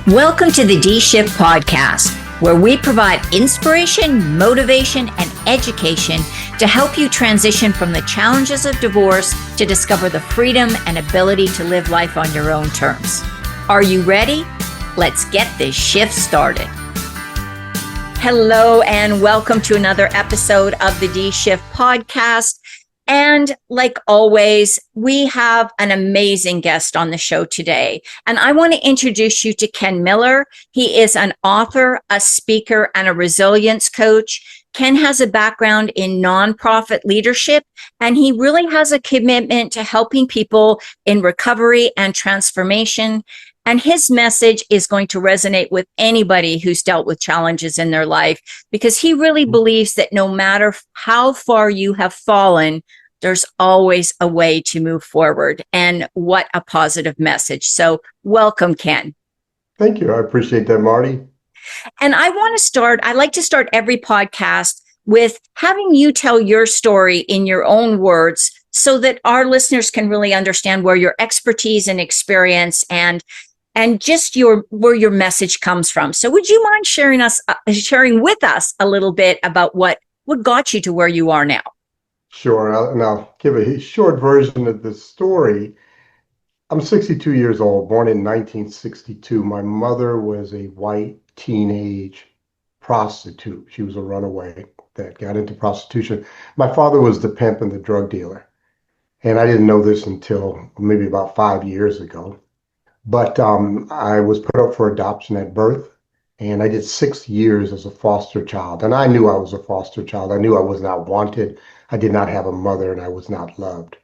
Welcome to the D Shift podcast, where we provide inspiration, motivation, and education to help you transition from the challenges of divorce to discover the freedom and ability to live life on your own terms. Are you ready? Let's get this shift started. Hello, and welcome to another episode of the D Shift podcast. And like always, we have an amazing guest on the show today. And I want to introduce you to Ken Miller. He is an author, a speaker, and a resilience coach. Ken has a background in nonprofit leadership, and he really has a commitment to helping people in recovery and transformation. And his message is going to resonate with anybody who's dealt with challenges in their life, because he really believes that no matter how far you have fallen, there's always a way to move forward. And what a positive message. So welcome, Ken. Thank you. I appreciate that, Marty. And I like to start every podcast with having you tell your story in your own words so that our listeners can really understand where your expertise and experience and just where your message comes from. So would you mind sharing with us a little bit about what got you to where you are now? Sure. I'll give a short version of the story. I'm 62 years old, born in 1962. My mother was a white teenage prostitute. She was a runaway that got into prostitution. My father was the pimp and the drug dealer. And I didn't know this until maybe about 5 years ago. But I was put up for adoption at birth. And I did 6 years as a foster child. And I knew I was a foster child. I knew I was not wanted. I did not have a mother, and I was not loved.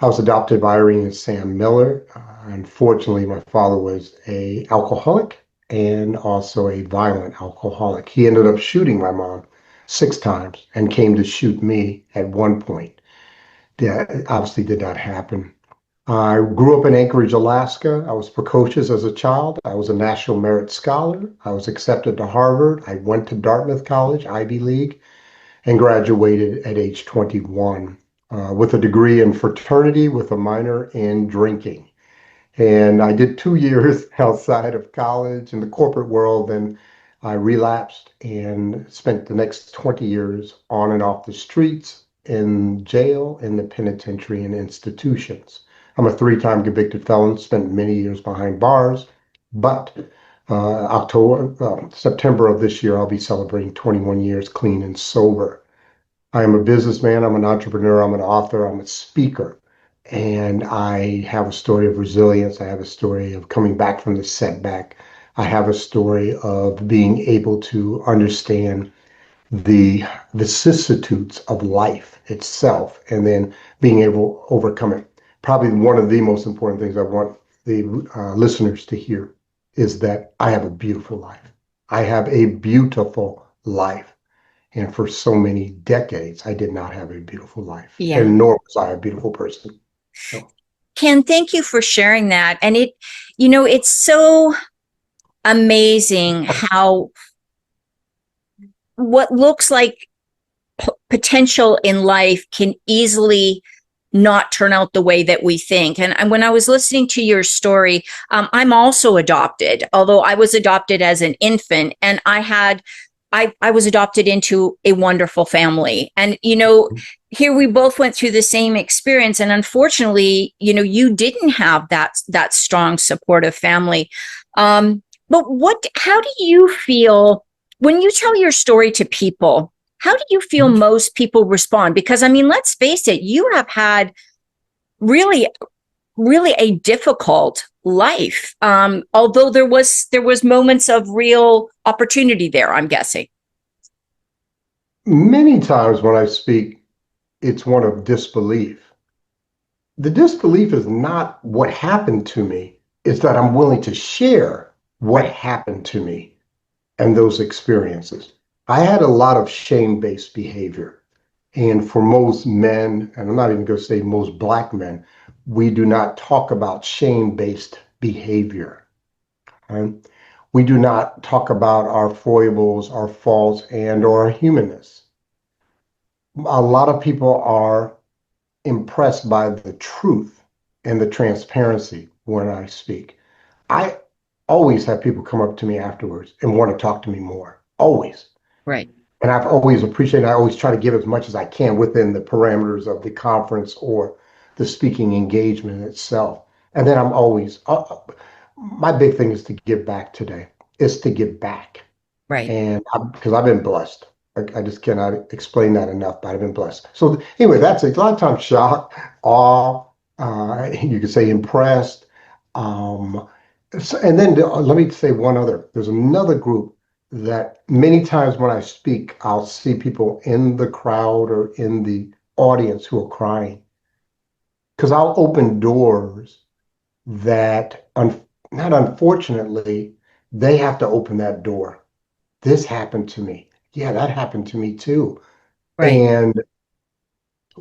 I was adopted by Irene and Sam Miller. Unfortunately, my father was an alcoholic and also a violent alcoholic. He ended up shooting my mom 6 times and came to shoot me at one point. That obviously did not happen. I grew up in Anchorage, Alaska. I was precocious as a child. I was a National Merit Scholar. I was accepted to Harvard. I went to Dartmouth College, Ivy League, and graduated at age 21 with a degree in fraternity with a minor in drinking. And I did 2 years outside of college in the corporate world. Then I relapsed and spent the next 20 years on and off the streets, in jail, in the penitentiary, and institutions. I'm a 3-time convicted felon, spent many years behind bars, but September of this year, I'll be celebrating 21 years clean and sober. I am a businessman, I'm an entrepreneur, I'm an author, I'm a speaker, and I have a story of resilience. I have a story of coming back from the setback. I have a story of being able to understand the vicissitudes of life itself and then being able to overcome it. Probably one of the most important things I want the listeners to hear is that I have a beautiful life. I have a beautiful life. And for so many decades, I did not have a beautiful life. Yeah. And nor was I a beautiful person. So. Ken, thank you for sharing that. And it's so amazing how what looks like potential in life can easily not turn out the way that we think. And when I was listening to your story, I'm also adopted, although I was adopted as an infant, and I was adopted into a wonderful family. And, here we both went through the same experience. And unfortunately, you didn't have that strong supportive family. But how do you feel when you tell your story to people? How do you feel most people respond? Because, let's face it, you have had really, really a difficult life. Although there was moments of real opportunity there, I'm guessing. Many times when I speak, it's one of disbelief. The disbelief is not what happened to me. It's that I'm willing to share what happened to me and those experiences. I had a lot of shame-based behavior. And for most men, and I'm not even going to say most Black men, we do not talk about shame-based behavior. Right? We do not talk about our foibles, our faults, and or our humanness. A lot of people are impressed by the truth and the transparency when I speak. I always have people come up to me afterwards and want to talk to me more. Always. Right. And I've always appreciated, I always try to give as much as I can within the parameters of the conference or the speaking engagement itself. And then I'm always, my big thing is to give back today, is to give back. Right. And because I've been blessed. I just cannot explain that enough, but I've been blessed. So anyway, that's a lot of times shocked, awe, you could say impressed. Um, and then let me say one other. There's another group that many times when I speak, I'll see people in the crowd or in the audience who are crying because I'll open doors that, not unfortunately, they have to open that door. This happened to me. Yeah, that happened to me too. Right. And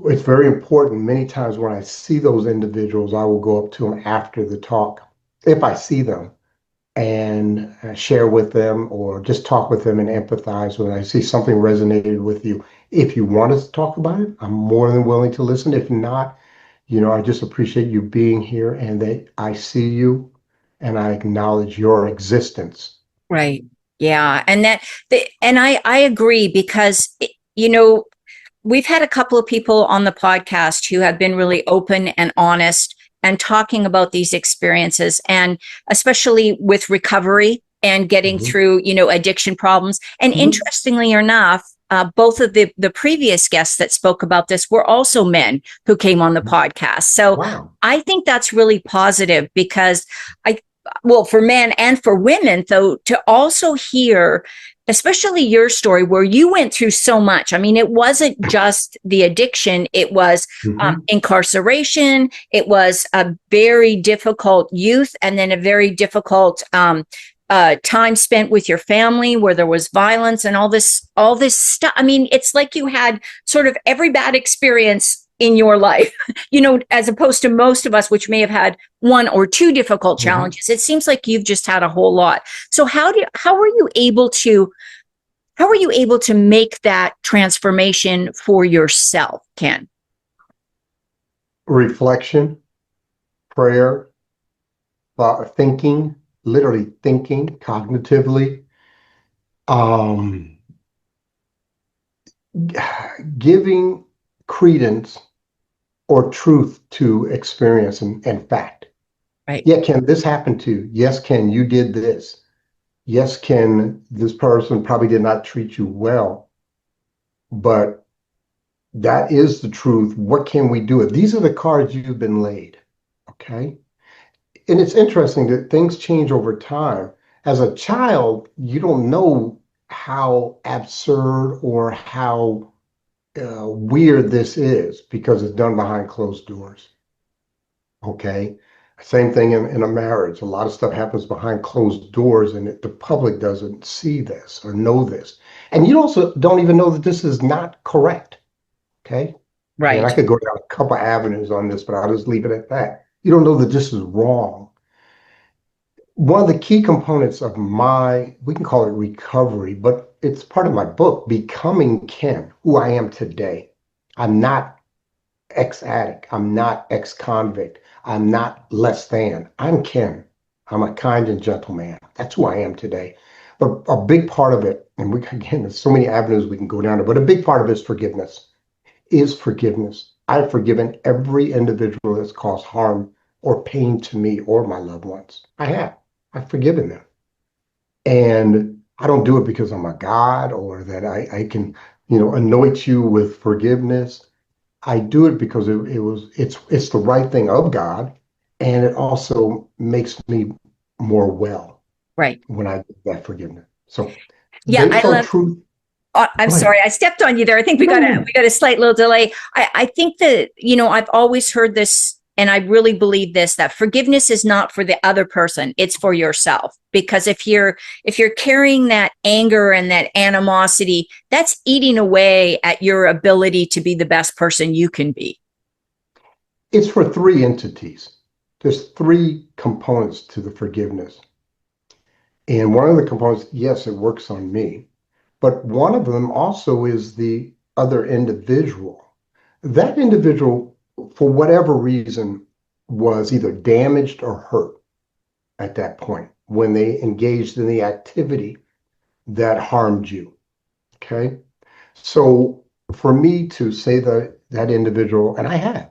it's very important. Many times when I see those individuals, I will go up to them after the talk, if I see them, and share with them or just talk with them and empathize when I see something resonated with you. If you want us to talk about it, I'm more than willing to listen. If not, I just appreciate you being here and that I see you and I acknowledge your existence. Right. Yeah. And I agree because, you know, we've had a couple of people on the podcast who have been really open and honest and talking about these experiences, and especially with recovery and getting Mhm. through, addiction problems. And Mhm. interestingly enough, both of the previous guests that spoke about this were also men who came on the podcast. So Wow. I think that's really positive because I, well, for men and for women, though, to also hear, especially your story where you went through so much. I mean, it wasn't just the addiction, it was Mhm. incarceration, it was a very difficult youth, and then a very difficult time spent with your family where there was violence and all this stuff. I mean, it's like you had sort of every bad experience in your life, as opposed to most of us, which may have had one or two difficult Mhm. challenges. It seems like you've just had a whole lot. So how were you able to make that transformation for yourself, Ken? Reflection, prayer, thinking, literally thinking cognitively, um, giving credence or truth to experience and fact. Right. Yeah, Ken, this happened to you. Yes, Ken, you did this. Yes, Ken, this person probably did not treat you well, but that is the truth. What can we do? These are the cards you've been laid. Okay. And it's interesting that things change over time. As a child, you don't know how absurd or how weird this is because it's done behind closed doors. Okay. Same thing in a marriage. A lot of stuff happens behind closed doors, and the public doesn't see this or know this. And you also don't even know that this is not correct. Okay. And I Right. could go down a couple avenues on this, but I'll just leave it at that. You don't know that this is wrong. One of the key components of we can call it recovery, but it's part of my book, Becoming Ken, who I am today. I'm not ex-addict. I'm not ex-convict. I'm not less than. I'm Ken. I'm a kind and gentle man. That's who I am today. But a big part of it, and again, there's so many avenues we can go down to, but a big part of it is forgiveness. I've forgiven every individual that's caused harm or pain to me or my loved ones. I have. I've forgiven them. And I don't do it because I'm a God or that I can, anoint you with forgiveness. I do it because it's the right thing of God, and it also makes me more well Right. when I get that forgiveness. So Yeah, I based on love. truth, I'm go ahead. sorry, I stepped on you there. I think we No, got a no. we got a slight little delay. I think that I've always heard this, and I really believe this, that forgiveness is not for the other person; it's for yourself. Because if you're carrying that anger and that animosity, that's eating away at your ability to be the best person you can be. It's for three entities. There's three components to the forgiveness. And one of the components, yes, it works on me, but one of them also is the other individual. That individual, for whatever reason, was either damaged or hurt at that point. when they engaged in the activity that harmed you. Okay. So for me to say that that individual, and I have,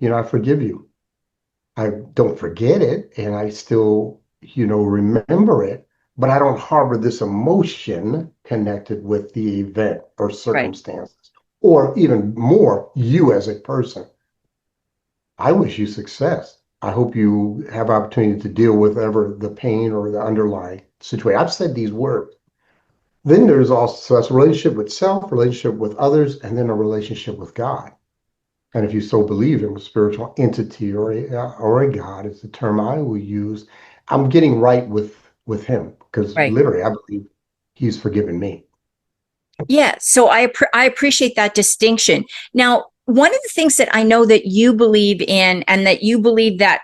I forgive you. I don't forget it and I still, remember it, but I don't harbor this emotion connected with the event or Right. circumstances, or even more, you as a person. I wish you success. I hope you have opportunity to deal with ever the pain or the underlying situation. I've said these words. Then there's also a relationship with self, relationship with others, and then a relationship with God. And if you so believe in a spiritual entity or a God, is the term I will use, I'm getting right with Him because Right. literally I believe He's forgiven me. Yeah. So I appreciate that distinction. Now, one of the things that I know that you believe in, and that you believe that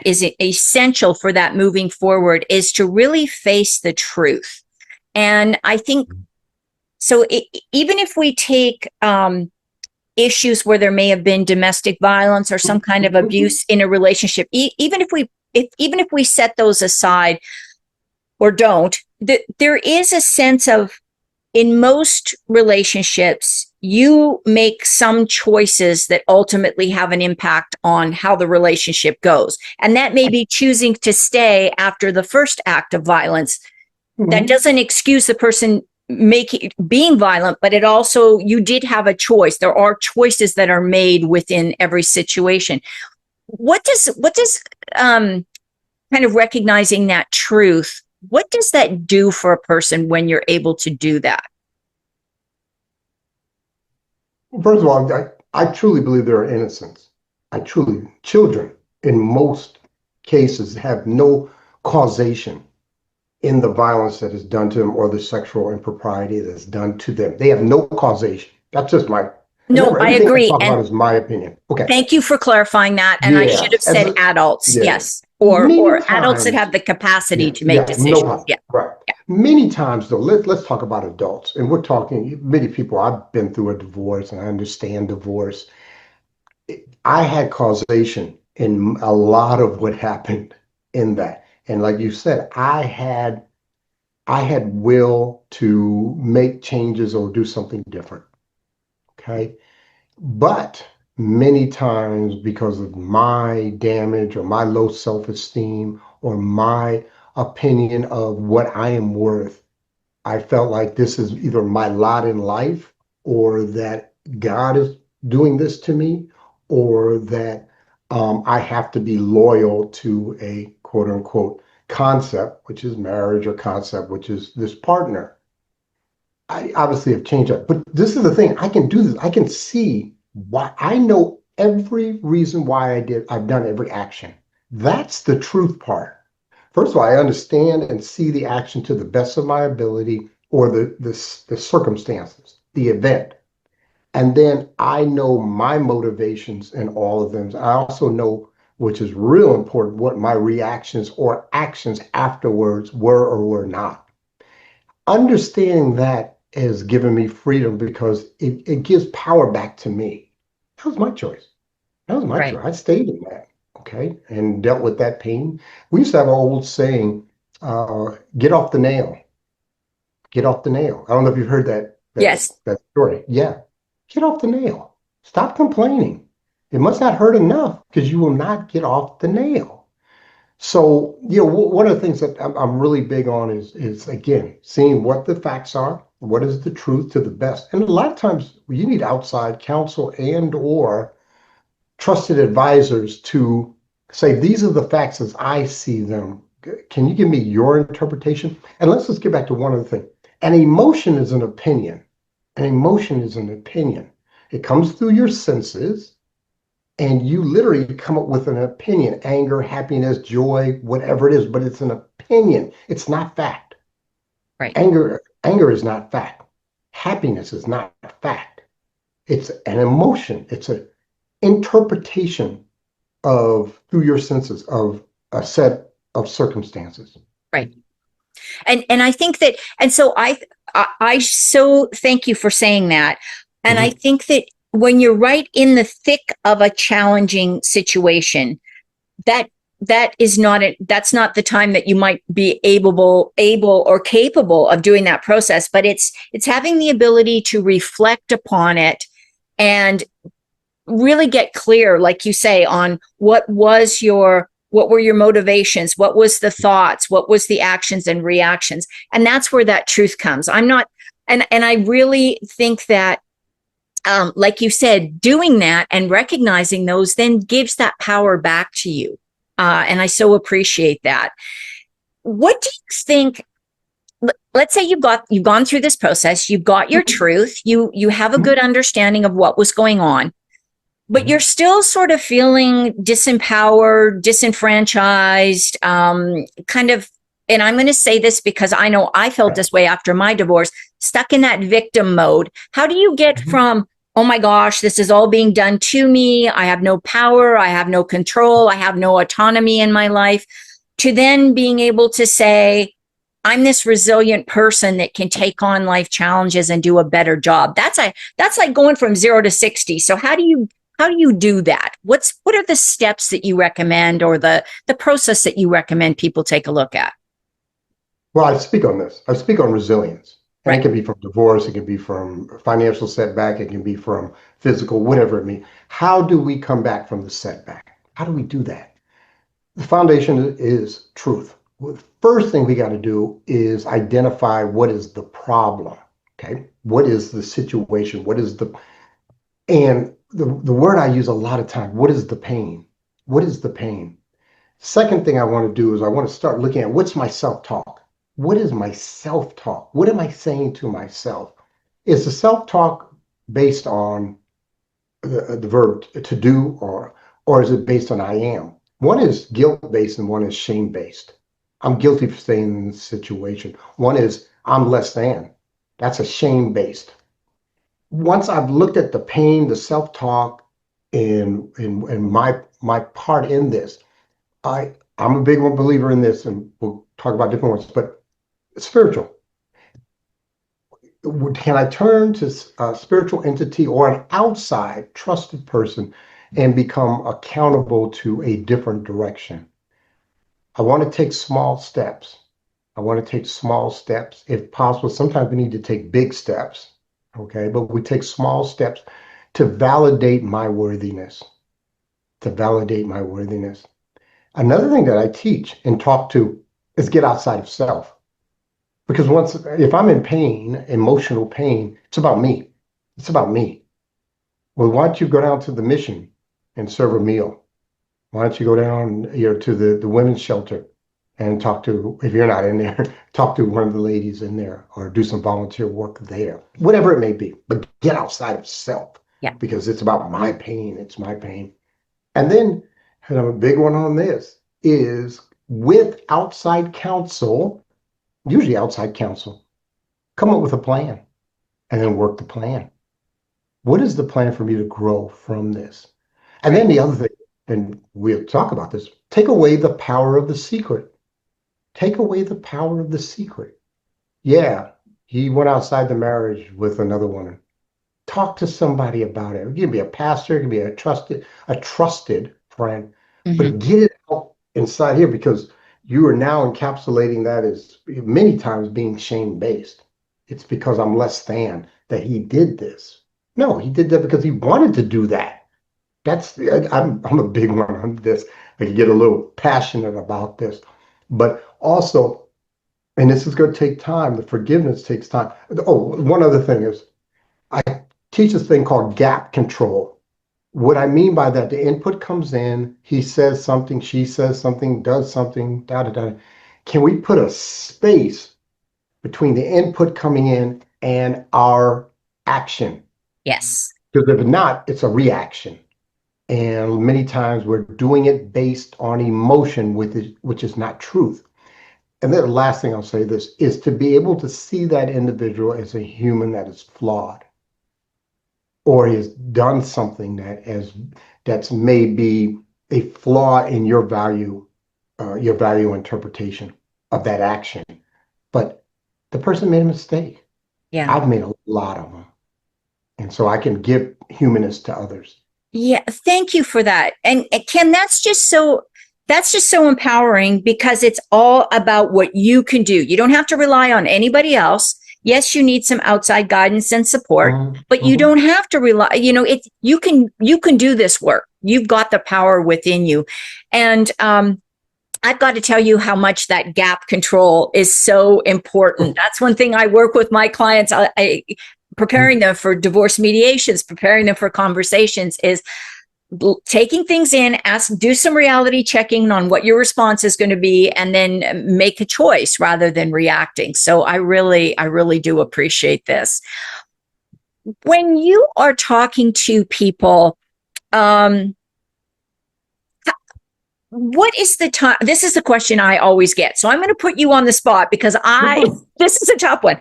is essential for that moving forward, is to really face the truth. And I think so. Even if we take issues where there may have been domestic violence or some kind of abuse in a relationship, even if we set those aside or don't, there is a sense of, in most relationships, you make some choices that ultimately have an impact on how the relationship goes. And that may be choosing to stay after the first act of violence. That Mhm. doesn't excuse the person being violent, but it also, you did have a choice. There are choices that are made within every situation. What does kind of recognizing that truth, what does that do for a person when you're able to do that? First of all, I truly believe there are innocents. Children in most cases have no causation in the violence that is done to them or the sexual impropriety that's done to them. They have no causation. That's just my, No, remember, I everything I agree. talk And about is my opinion. Okay. thank you for clarifying that. And I should have Yes. said adults. Yeah. Yes. Many Or adults that have times, the capacity yeah, to make yeah, no decisions. problem. Yeah. Right. Yeah. Many times, though, let's talk about adults. And we're talking, many people, I've been through a divorce and I understand divorce. I had causation in a lot of what happened in that. And like you said, I had will to make changes or do something different. Okay. But many times, because of my damage or my low self-esteem or my opinion of what I am worth, I felt like this is either my lot in life or that God is doing this to me or that I have to be loyal to a quote unquote concept, which is marriage, or concept, which is this partner. I obviously have changed that. But this is the thing, I can do this. I can see why. I know every reason why I've done every action. That's the truth part. First of all, I understand and see the action to the best of my ability or the circumstances, the event. And then I know my motivations in all of them. I also know, which is real important, what my reactions or actions afterwards were or were not. Understanding that has given me freedom because it gives power back to me. That was my choice. That was my Right. choice. I stayed in that, okay, and dealt with that pain. We used to have an old saying, get off the nail, get off the nail. I don't know if you've heard Yes. that story. Yeah. Get off the nail. Stop complaining. It must not hurt enough because you will not get off the nail. So, one of the things that I'm really big on is again, seeing what the facts are, what is the truth to the best. And a lot of times you need outside counsel and or trusted advisors to say, these are the facts as I see them. Can you give me your interpretation? And let's just get back to one other thing. An emotion is an opinion. An emotion is an opinion. It comes through your senses and you literally come up with an opinion, anger, happiness, joy, whatever it is, but it's an opinion. It's not fact. Right. Anger is not fact. Happiness is not fact. It's an emotion. It's an interpretation of through your senses of a set of circumstances. Right. And I think that, and so I so thank you for saying that. And I Mhm. think that when you're right in the thick of a challenging situation, that that is not that's not the time that you might be able or capable of doing that process, but it's having the ability to reflect upon it and really get clear, like you say, on what were your motivations, what was the thoughts, what was the actions and reactions. And that's where that truth comes. I'm not, and I really think that, like you said, doing that and recognizing those then gives that power back to you. And I so appreciate that. What do you think? Let's say you've gone through this process, you've got your truth, you have a good understanding of what was going on, but you're still sort of feeling disempowered, disenfranchised, kind of. And I'm going to say this because I know I felt this way after my divorce, stuck in that victim mode. How do you get from, oh my gosh, this is all being done to me, I have no power, I have no control, I have no autonomy in my life, to then being able to say, I'm this resilient person that can take on life challenges and do a better job? That's like going from 0 to 60. So how do you do that? What are the steps that you recommend, or the process that you recommend people take a look at? Well, I speak on this. I speak on resilience. And Right. it can be from divorce, it can be from financial setback, it can be from physical, whatever it means. How do we come back from the setback? How do we do that? The foundation is truth. Well, the first thing we got to do is identify what is the problem. Okay. What is the situation? And the word I use a lot of time, what is the pain? What is the pain? Second thing I want to do is I want to start looking at what's my self-talk. What is my self-talk? What am I saying to myself? Is the self-talk based on the verb to do, or is it based on I am? One is guilt-based and one is shame-based. I'm guilty for staying in this situation. One is I'm less than. That's a shame-based. Once I've looked at the pain, the self-talk, and my part in this, I'm a big one believer in this, and we'll talk about different ones, but spiritual. Can I turn to a spiritual entity or an outside trusted person and become accountable to a different direction? I want to take small steps. I want to take small steps. If possible, sometimes we need to take big steps, okay? But we take small steps to validate my worthiness, to validate my worthiness. Another thing that I teach and talk to is get outside of self. Because if I'm in pain, emotional pain, it's about me. It's about me. Well, why don't you go down to the mission and serve a meal? Why don't you go down to the women's shelter and talk to, if you're not in there, talk to one of the ladies in there, or do some volunteer work there, whatever it may be. But get outside of self, Yeah. because it's about my pain. It's my pain. And then, and a big one on this is, with outside counsel, usually outside counsel, come up with a plan and then work the plan. What is the plan for me to grow from this? And then the other thing, and we'll talk about this, take away the power of the secret. Take away the power of the secret. Yeah, he went outside the marriage with another woman. Talk to somebody about it. It can be a pastor, it can be a trusted friend, Mm-hmm. but get it out inside here, because you are now encapsulating that as many times being shame-based. It's because I'm less than that he did this. No, he did that because he wanted to do that. I'm a big one on this. I can get a little passionate about this, but also, and this is going to take time. The forgiveness takes time. Oh, one other thing is, I teach this thing called gap control. What I mean by that, the input comes in, he says something, she says something, does something, da da da. Can we put a space between the input coming in and our action? Yes. Because if not, it's a reaction. And many times we're doing it based on emotion, which is not truth. And then the last thing I'll say this is to be able to see that individual as a human that is flawed, or has done something that's maybe a flaw in your value interpretation of that action. But the person made a mistake. Yeah. I've made a lot of them. And so I can give humanness to others. Yeah. Thank you for that. And Ken, that's just so that's just so empowering because it's all about what you can do. You don't have to rely on anybody else. Yes, you need some outside guidance and support, but you Mhm. don't have to rely, you can do this work. You've got the power within you. And I've got to tell you how much that gap control is so important. That's one thing I work with my clients. Preparing them for divorce mediations, preparing them for conversations is taking things in, do some reality checking on what your response is going to be, and then make a choice rather than reacting. So I really do appreciate this. When you are talking to people, um, what is the time? This is the question I always get. So I'm going to put you on the spot because this is a tough one.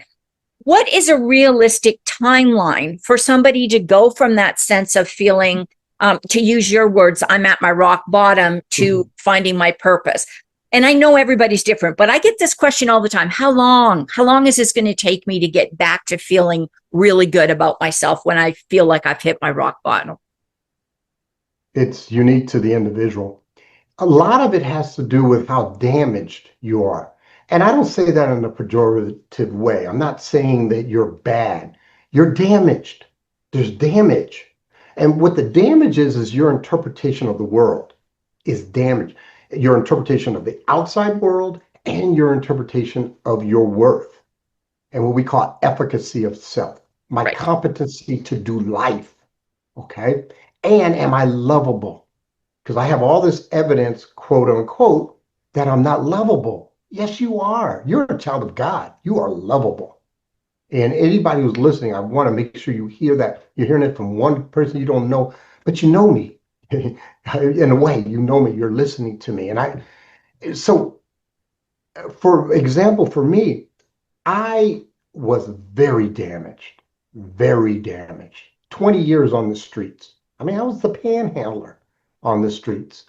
What is a realistic timeline for somebody to go from that sense of feeling, to use your words, I'm at my rock bottom, to finding my purpose? And I know everybody's different, but I get this question all the time. How long is this going to take me to get back to feeling really good about myself when I feel like I've hit my rock bottom? It's unique to the individual. A lot of it has to do with how damaged you are. And I don't say that in a pejorative way. I'm not saying that you're bad. You're damaged. There's damage. And what the damage is your interpretation of the world is damaged. Your interpretation of the outside world and your interpretation of your worth and what we call efficacy of self, my Right. competency to do life. Okay. And am I lovable? Because I have all this evidence, quote unquote, that I'm not lovable. Yes, you are. You're a child of God. You are lovable. And anybody who's listening, I want to make sure you hear that. You're hearing it from one person you don't know, but you know me. In a way, you know me. You're listening to me. So for example, for me, I was very damaged, very damaged. 20 years on the streets. I mean, I was the panhandler on the streets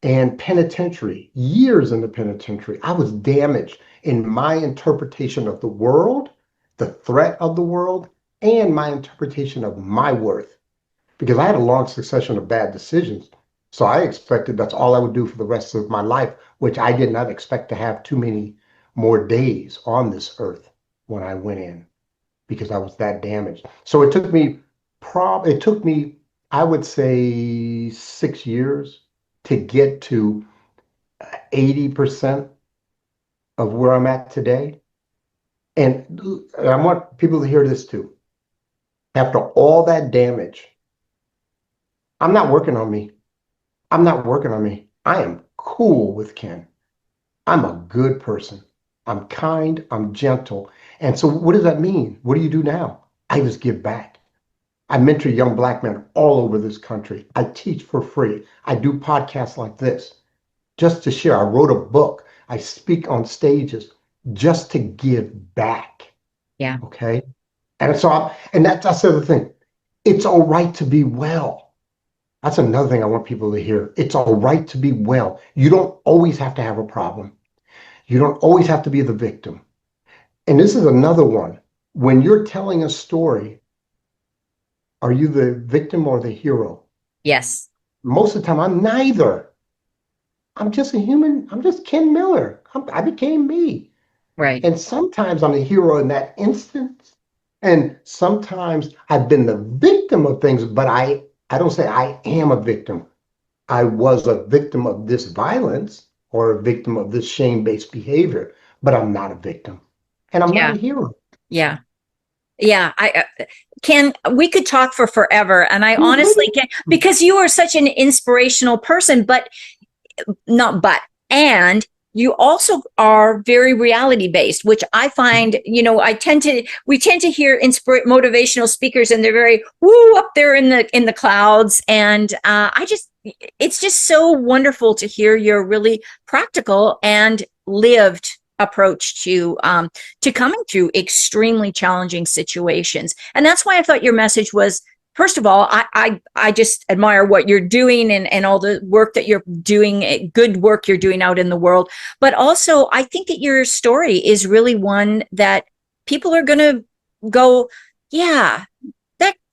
and penitentiary, years in the penitentiary. I was damaged in my interpretation of the world, the threat of the world, and my interpretation of my worth because I had a long succession of bad decisions. So I expected that's all I would do for the rest of my life, which I did not expect to have too many more days on this earth when I went in because I was that damaged. So it took me, I would say 6 years to get to 80% of where I'm at today. And I want people to hear this too. After all that damage, I'm not working on me. I'm not working on me. I am cool with Ken. I'm a good person. I'm kind. I'm gentle. And so what does that mean? What do you do now? I just give back. I mentor young Black men all over this country. I teach for free. I do podcasts like this just to share. I wrote a book. I speak on stages just to give back. Yeah. Okay. That's the other thing. It's all right to be well. That's another thing I want people to hear. It's all right to be well. You don't always have to have a problem. You don't always have to be the victim. And this is another one. When you're telling a story, are you the victim or the hero? Yes. Most of the time, I'm neither. I'm just a human. I'm just Ken Miller. I became me. Right. And sometimes I'm the hero in that instance. And sometimes I've been the victim of things, but I don't say I am a victim. I was a victim of this violence or a victim of this shame-based behavior, but I'm not a victim. And I'm not Yeah. a hero. Yeah. Yeah, Ken, we could talk for forever. And I honestly can, because you are such an inspirational person, but not but, and you also are very reality based, which I find, we tend to hear motivational speakers and they're very woo up there in the clouds. And it's just so wonderful to hear your really practical and lived approach to coming through extremely challenging situations. And that's why I thought your message was, first of all, I just admire what you're doing and all the work that you're doing, good work you're doing out in the world. But also, I think that your story is really one that people are going to go, yeah,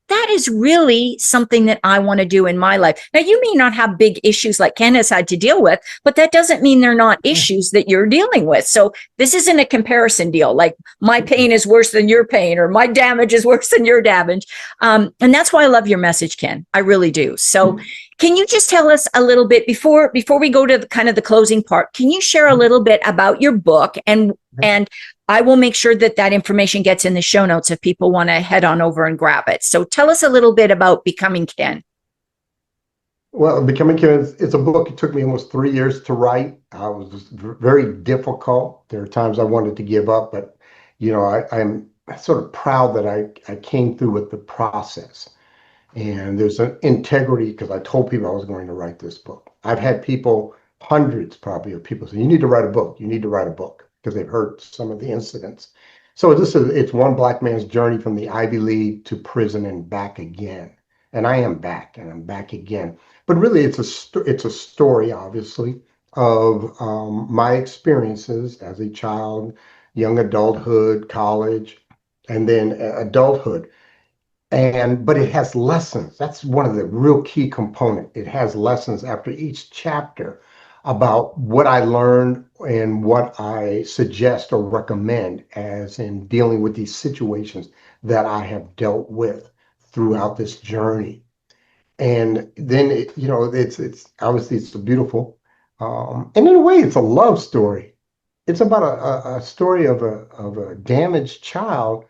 that is really something that I want to do in my life. Now, you may not have big issues like Ken has had to deal with, but that doesn't mean they're not issues that you're dealing with. So this isn't a comparison deal. Like my pain is worse than your pain, or my damage is worse than your damage. And that's why I love your message, Ken. I really do. So can you just tell us a little bit before we go to kind of the closing part? Can you share a little bit about your book, and I will make sure that that information gets in the show notes if people want to head on over and grab it. So tell us a little bit about Becoming Ken. Well, Becoming Ken, it's a book. It took me almost 3 years to write. It was very difficult. There are times I wanted to give up, but I'm sort of proud that I came through with the process. And there's an integrity because I told people I was going to write this book. I've had people, hundreds probably of people say, you need to write a book. You need to write a book because they've heard some of the incidents. So it's one black man's journey from the Ivy League to prison and back again. And I am back and I'm back again. But really, it's a story, obviously, of my experiences as a child, young adulthood, college, and then adulthood. But it has lessons. That's one of the real key component. It has lessons after each chapter about what I learned and what I suggest or recommend as in dealing with these situations that I have dealt with throughout this journey. And then it's obviously it's a beautiful, and in a way it's a love story. It's about a story of a damaged child,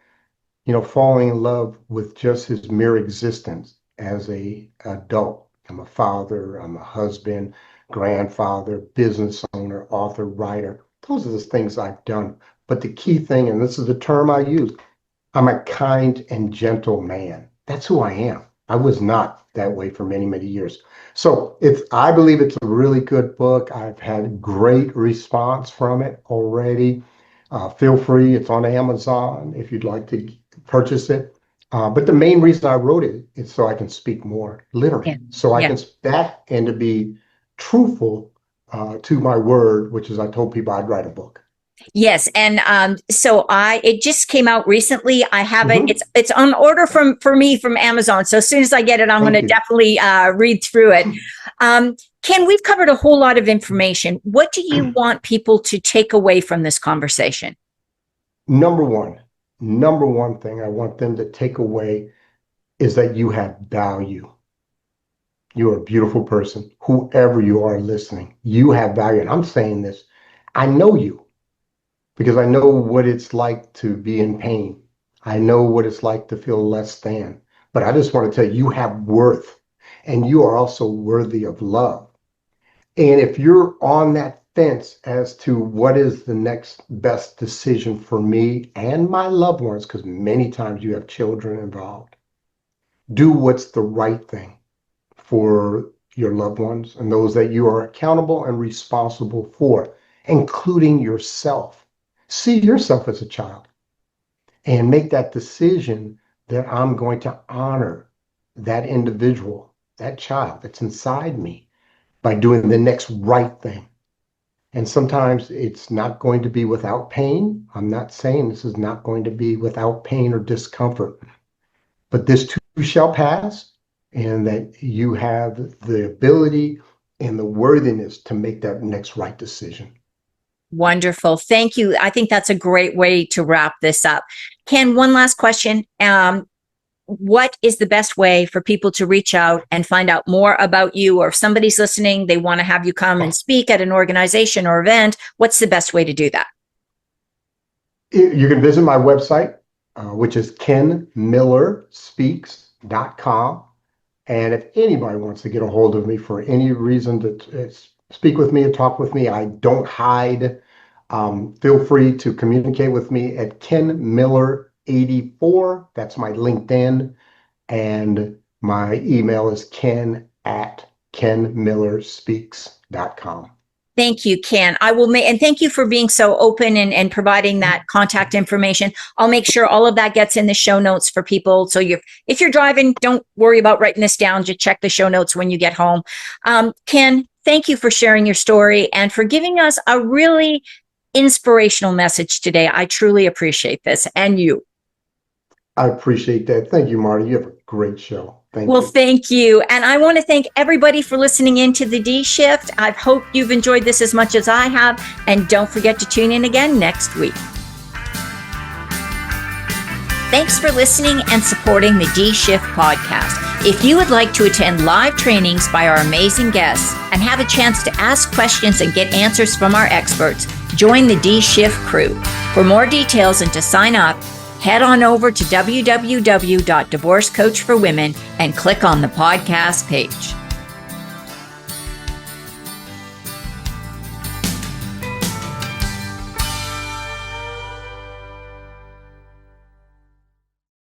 falling in love with just his mere existence as a adult. I'm a father, I'm a husband, grandfather, business owner, author, writer. Those are the things I've done. But the key thing, and this is the term I use, I'm a kind and gentle man. That's who I am. I was not that way for many, many years. So I believe it's a really good book. I've had great response from it already. Feel free, it's on Amazon if you'd like to purchase it. But the main reason I wrote it is so I can speak more, literally. Yeah. So I Yeah. can that and to be truthful to my word, which is I told people I'd write a book. Yes, and so it just came out recently. I have it. Mhm. It's on order for me from Amazon. So as soon as I get it, I'm going Thank to you. definitely read through it. Ken, we've covered a whole lot of information. What do you want people to take away from this conversation? Number one, number one thing I want them to take away is that you have value. You're a beautiful person. Whoever you are listening, you have value. And I'm saying this, I know you because I know what it's like to be in pain. I know what it's like to feel less than. But I just want to tell you, you have worth and you are also worthy of love. And if you're on that fence as to what is the next best decision for me and my loved ones, because many times you have children involved, do what's the right thing for your loved ones and those that you are accountable and responsible for, including yourself. See yourself as a child and make that decision that I'm going to honor that individual, that child that's inside me by doing the next right thing. And sometimes it's not going to be without pain. I'm not saying this is not going to be without pain or discomfort, but this too shall pass, and that you have the ability and the worthiness to make that next right decision. Wonderful. Thank you. I think that's a great way to wrap this up. Ken, one last question. What is the best way for people to reach out and find out more about you? Or if somebody's listening, they want to have you come and speak at an organization or event, what's the best way to do that? You can visit my website, which is kenmillerspeaks.com. And if anybody wants to get a hold of me for any reason to speak with me or talk with me, I don't hide. Feel free to communicate with me at Ken Miller 84. That's my LinkedIn. And my email is ken@kenmillerspeaks.com. Thank you, Ken. I will and thank you for being so open and providing that contact information. I'll make sure all of that gets in the show notes for people. So if you're driving, don't worry about writing this down. Just check the show notes when you get home. Ken, thank you for sharing your story and for giving us a really inspirational message today. I truly appreciate this, and you. I appreciate that. Thank you, Marty. You have a great show. Thank Well, you. thank you. And I want to thank everybody for listening into the D Shift. I hope you've enjoyed this as much as I have. And don't forget to tune in again next week. Thanks for listening and supporting the D Shift podcast. If you would like to attend live trainings by our amazing guests and have a chance to ask questions and get answers from our experts, join the D Shift crew. For more details and to sign up, head on over to www.divorcecoachforwomen and click on the podcast page.